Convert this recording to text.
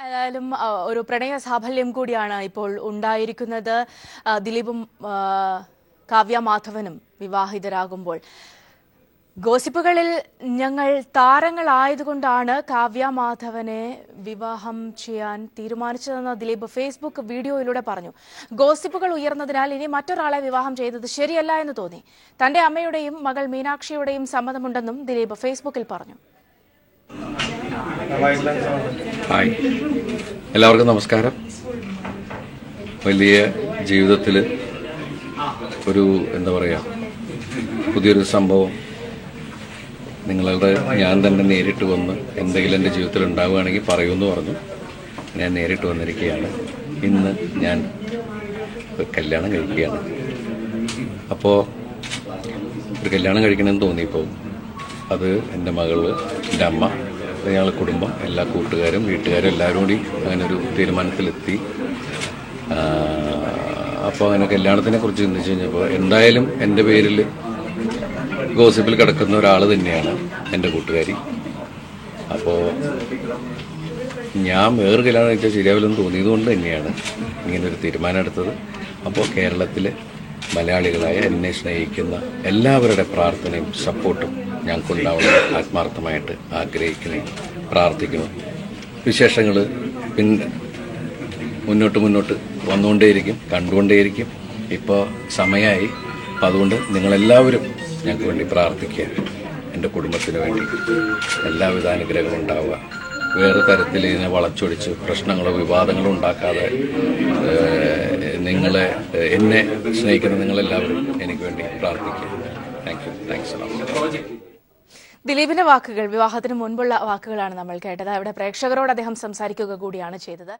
ഏതായാലും ഒരു പ്രണയ സാഫല്യം കൂടിയാണ് ഇപ്പോൾ ഉണ്ടായിരിക്കുന്നത്. ദിലീപും കാവ്യ മാധവനും വിവാഹിതരാകുമ്പോൾ ഗോസിപ്പുകളിൽ ഞങ്ങൾ താരങ്ങളായതുകൊണ്ടാണ് കാവ്യ മാധവനെ വിവാഹം ചെയ്യാൻ തീരുമാനിച്ചതെന്ന് ദിലീപ് ഫേസ്ബുക്ക് വീഡിയോയിലൂടെ പറഞ്ഞു. ഗോസിപ്പുകൾ ഉയർന്നതിനാൽ ഇനി മറ്റൊരാളെ വിവാഹം ചെയ്തത് ശരിയല്ല എന്ന് തോന്നി. തന്റെ അമ്മയുടെയും മകൾ മീനാക്ഷിയുടെയും സമ്മതമുണ്ടെന്നും ദിലീപ് ഫേസ്ബുക്കിൽ പറഞ്ഞു. ഹായ്, എല്ലാവർക്കും നമസ്കാരം. വലിയ ജീവിതത്തിൽ ഒരു പുതിയൊരു സംഭവം ഞാൻ തന്നെ നേരിട്ട് വന്ന് എന്തെങ്കിലും എൻ്റെ ജീവിതത്തിൽ ഉണ്ടാവുകയാണെങ്കിൽ പറയുമെന്ന് പറഞ്ഞു. ഞാൻ നേരിട്ട് വന്നിരിക്കുകയാണ്. ഇന്ന് ഞാൻ കല്യാണം കഴിക്കുകയാണ്. അപ്പോൾ ഒരു കല്യാണം കഴിക്കണമെന്ന് തോന്നിയപ്പോൾ അത് എൻ്റെ മകള്, എൻ്റെ അമ്മ, ഞങ്ങളുടെ കുടുംബം, എല്ലാ കൂട്ടുകാരും വീട്ടുകാരും എല്ലാവരും കൂടി അങ്ങനെ ഒരു തീരുമാനത്തിലെത്തി. അപ്പോൾ അങ്ങനെ കല്യാണത്തിനെ കുറിച്ച് ചിന്തിച്ച് കഴിഞ്ഞപ്പോൾ എന്തായാലും എൻ്റെ പേരിൽ ഗോസിപ്പിൽ കിടക്കുന്ന ഒരാൾ തന്നെയാണ് എൻ്റെ കൂട്ടുകാരി. അപ്പോൾ ഞാൻ വേറെ കല്യാണം കഴിച്ചാൽ ശരിയാവില്ലെന്ന് തോന്നിയതുകൊണ്ട് തന്നെയാണ് ഇങ്ങനൊരു തീരുമാനം എടുത്തത്. അപ്പോൾ കേരളത്തിലെ മലയാളികളായ എന്നെ സ്നേഹിക്കുന്ന എല്ലാവരുടെ പ്രാർത്ഥനയും സപ്പോർട്ടും ഞങ്ങൾക്കുണ്ടാവണം ആത്മാർത്ഥമായിട്ട് ആഗ്രഹിക്കുന്നു, പ്രാർത്ഥിക്കുന്നു. വിശേഷങ്ങൾ മുന്നോട്ട് വന്നുകൊണ്ടേയിരിക്കും, കണ്ടുകൊണ്ടേയിരിക്കും. ഇപ്പോൾ സമയമായി. അപ്പം അതുകൊണ്ട് നിങ്ങളെല്ലാവരും ഞങ്ങൾക്ക് വേണ്ടി പ്രാർത്ഥിക്കുക. എൻ്റെ കുടുംബത്തിന് വേണ്ടി എല്ലാവിധ അനുഗ്രഹങ്ങളും ഉണ്ടാവുക. വേറെ തരത്തിൽ ഇതിനെ വളച്ചൊടിച്ച് പ്രശ്നങ്ങളോ വിവാദങ്ങളോ ഉണ്ടാക്കാതെ എന്നെ സ്നേഹിക്കുന്ന നിങ്ങളെല്ലാവരും എനിക്ക് വേണ്ടി പ്രാർത്ഥിക്കുക. താങ്ക്സ്. ദിലീപിന്റെ വാക്കുകൾ വിവാഹത്തിന് മുൻപുള്ള വാക്കുകളാണ് നമ്മൾ കേട്ടത്. അവിടെ പ്രേക്ഷകരോട് അദ്ദേഹം സംസാരിക്കുക കൂടിയാണ് ചെയ്തത്.